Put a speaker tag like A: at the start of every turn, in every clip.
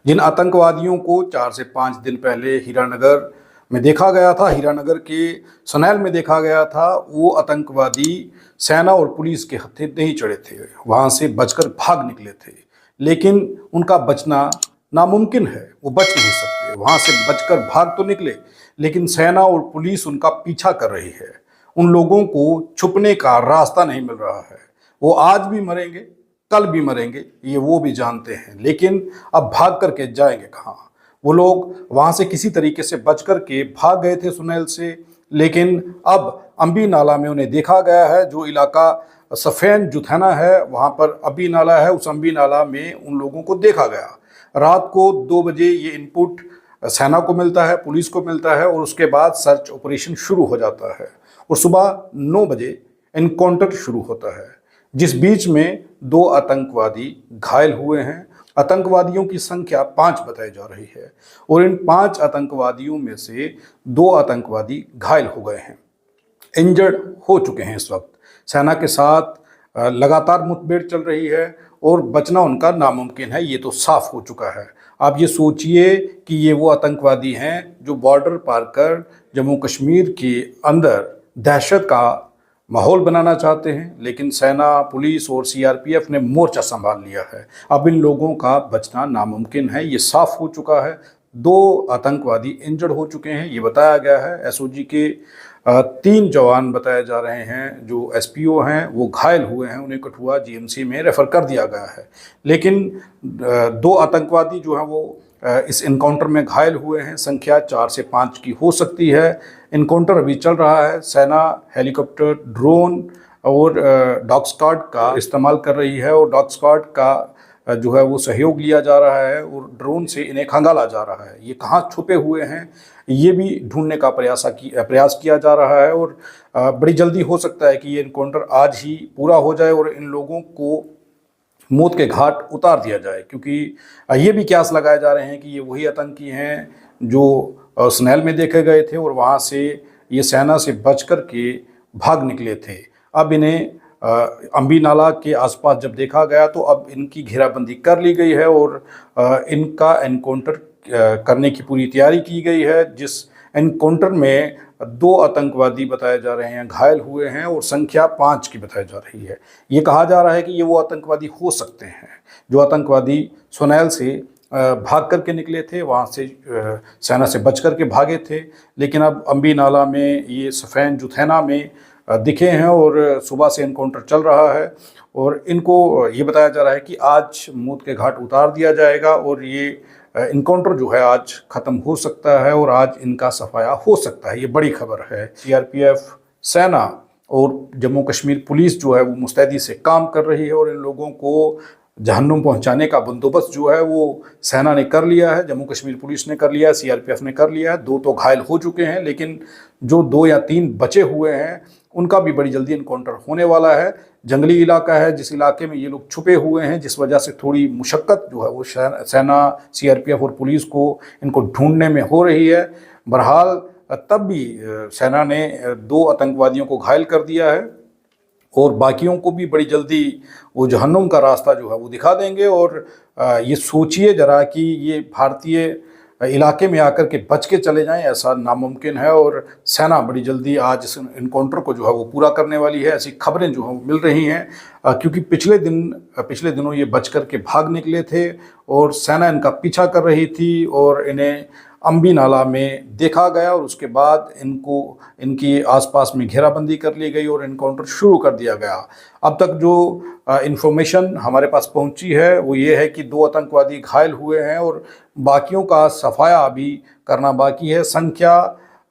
A: जिन आतंकवादियों को 4 से 5 दिन पहले हीरानगर में देखा गया था, हीरानगर के सनैल में देखा गया था, वो आतंकवादी सेना और पुलिस के हत्थे नहीं चढ़े थे, वहाँ से बचकर भाग निकले थे। लेकिन उनका बचना नामुमकिन है, वो बच नहीं सकते। वहाँ से बचकर भाग तो निकले, लेकिन सेना और पुलिस उनका पीछा कर रही है। उन लोगों को छुपने का रास्ता नहीं मिल रहा है। वो आज भी मरेंगे, कल भी मरेंगे, ये वो भी जानते हैं, लेकिन अब भाग करके जाएंगे कहाँ? वो लोग वहाँ से किसी तरीके से बच कर के भाग गए थे सुनैल से, लेकिन अब अम्बी नाला में उन्हें देखा गया है। जो इलाका सफ़ेन जुथैना है, वहाँ पर अम्बी नाला है, उस अम्बी नाला में उन लोगों को देखा गया। रात को 2 बजे ये इनपुट सेना को मिलता है, पुलिस को मिलता है, और उसके बाद सर्च ऑपरेशन शुरू हो जाता है और सुबह 9 बजे एनकाउंटर शुरू होता है, जिस बीच में 2 आतंकवादी घायल हुए हैं। आतंकवादियों की संख्या 5 बताई जा रही है और इन 5 आतंकवादियों में से 2 आतंकवादी घायल हो गए हैं, इंजर्ड हो चुके हैं। इस वक्त सेना के साथ लगातार मुठभेड़ चल रही है और बचना उनका नामुमकिन है, ये तो साफ हो चुका है। आप ये सोचिए कि ये वो आतंकवादी हैं जो बॉर्डर पार कर जम्मू कश्मीर के अंदर दहशत का माहौल बनाना चाहते हैं, लेकिन सेना, पुलिस और सीआरपीएफ ने मोर्चा संभाल लिया है। अब इन लोगों का बचना नामुमकिन है, ये साफ हो चुका है। 2 आतंकवादी इंजर्ड हो चुके हैं, ये बताया गया है। एसओजी के 3 जवान बताए जा रहे हैं, जो एसपीओ हैं वो घायल हुए हैं, उन्हें कठुआ जीएमसी में रेफर कर दिया गया है। लेकिन 2 आतंकवादी जो हैं वो इस इनकाउंटर में घायल हुए हैं। संख्या 4 से 5 की हो सकती है। इनकाउंटर अभी चल रहा है। सेना हेलीकॉप्टर, ड्रोन और डॉग स्क्वाड का इस्तेमाल कर रही है और डॉग स्क्वाड का जो है वो सहयोग लिया जा रहा है और ड्रोन से इन्हें खंगाला जा रहा है। ये कहाँ छुपे हुए हैं ये भी ढूंढने का प्रयास किया जा रहा है और बड़ी जल्दी हो सकता है कि ये इनकाउंटर आज ही पूरा हो जाए और इन लोगों को मौत के घाट उतार दिया जाए, क्योंकि ये भी कयास लगाए जा रहे हैं कि ये वही आतंकी हैं जो सनैल में देखे गए थे और वहाँ से ये सेना से बच कर के भाग निकले थे। अब इन्हें अम्बी नाला के आसपास जब देखा गया तो अब इनकी घेराबंदी कर ली गई है और इनका एनकाउंटर करने की पूरी तैयारी की गई है। जिस एनकाउंटर में 2 आतंकवादी बताए जा रहे हैं घायल हुए हैं और संख्या 5 की बताई जा रही है। ये कहा जा रहा है कि ये वो आतंकवादी हो सकते हैं जो आतंकवादी सुनैल से भाग करके निकले थे, वहाँ से सेना से बच कर के भागे थे, लेकिन अब अम्बी नाला में ये सफ़ेन जुथैना में दिखे हैं और सुबह से एनकाउंटर चल रहा है और इनको ये बताया जा रहा है कि आज मौत के घाट उतार दिया जाएगा और ये इनकाउंटर जो है आज ख़त्म हो सकता है और आज इनका सफाया हो सकता है। ये बड़ी खबर है। सीआरपीएफ, सेना और जम्मू कश्मीर पुलिस जो है वो मुस्तैदी से काम कर रही है और इन लोगों को जहन्नुम पहुंचाने का बंदोबस्त जो है वो सेना ने कर लिया है, जम्मू कश्मीर पुलिस ने कर लिया है, सीआरपीएफ ने कर लिया है। 2 तो घायल हो चुके हैं, लेकिन जो 2 या 3 बचे हुए हैं उनका भी बड़ी जल्दी इनकाउंटर होने वाला है। जंगली इलाका है, जिस इलाके में ये लोग छुपे हुए हैं, जिस वजह से थोड़ी मुशक्क़त जो है वो सेना, सीआरपीएफ और पुलिस को इनको ढूंढने में हो रही है। बहरहाल तब भी सेना ने 2 आतंकवादियों को घायल कर दिया है और बाकियों को भी बड़ी जल्दी वो जहन्नुम का रास्ता जो है वो दिखा देंगे। और ये सोचिए ज़रा कि ये भारतीय इलाके में आकर के बच के चले जाएं, ऐसा नामुमकिन है और सेना बड़ी जल्दी आज इस इनकाउंटर को जो है वो पूरा करने वाली है, ऐसी खबरें जो हैं वो मिल रही हैं। क्योंकि पिछले दिनों ये बच कर के भाग निकले थे और सेना इनका पीछा कर रही थी और इन्हें अम्बी नाला में देखा गया और उसके बाद इनकी आसपास में घेराबंदी कर ली गई और इनकाउंटर शुरू कर दिया गया। अब तक जो इन्फॉर्मेशन हमारे पास पहुंची है वो ये है कि 2 आतंकवादी घायल हुए हैं और बाकियों का सफाया अभी करना बाकी है। संख्या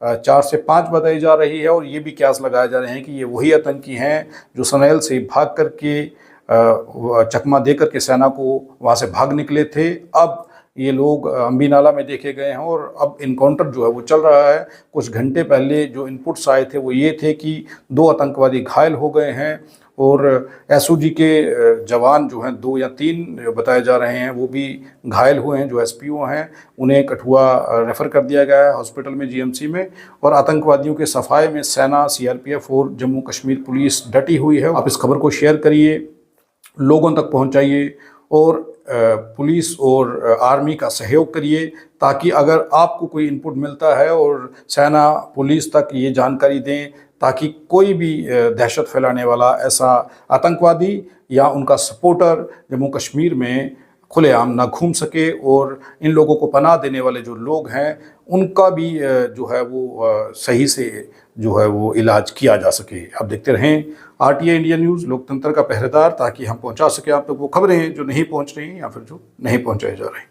A: 4 से 5 बताई जा रही है और ये भी कयास लगाए जा रहे हैं कि ये वही आतंकी हैं जो सनैल से भाग करके चकमा दे करके सेना को वहाँ से भाग निकले थे। अब ये लोग अम्बी नाला में देखे गए हैं और अब इनकाउंटर जो है वो चल रहा है। कुछ घंटे पहले जो इनपुट्स आए थे वो ये थे कि 2 आतंकवादी घायल हो गए हैं और एसओजी के जवान जो हैं 2 या 3 बताए जा रहे हैं वो भी घायल हुए हैं, जो एसपीओ हैं उन्हें कठुआ रेफ़र कर दिया गया है हॉस्पिटल में, जीएमसी में। और आतंकवादियों के सफाए में सेना, सीआरपीएफ और जम्मू कश्मीर पुलिस डटी हुई है। आप इस खबर को शेयर करिए, लोगों तक पहुंचाइए और पुलिस और आर्मी का सहयोग करिए, ताकि अगर आपको कोई इनपुट मिलता है और सेना पुलिस तक ये जानकारी दें, ताकि कोई भी दहशत फैलाने वाला ऐसा आतंकवादी या उनका सपोर्टर जम्मू कश्मीर में खुलेआम ना घूम सके, और इन लोगों को पनाह देने वाले जो लोग हैं उनका भी जो है वो सही से जो है वो इलाज किया जा सके। आप देखते रहें RTI इंडिया न्यूज़, लोकतंत्र का पहरेदार, ताकि हम पहुंचा सके आप तक वो खबरें जो नहीं पहुंच रही या फिर जो नहीं पहुंचाई जा रही।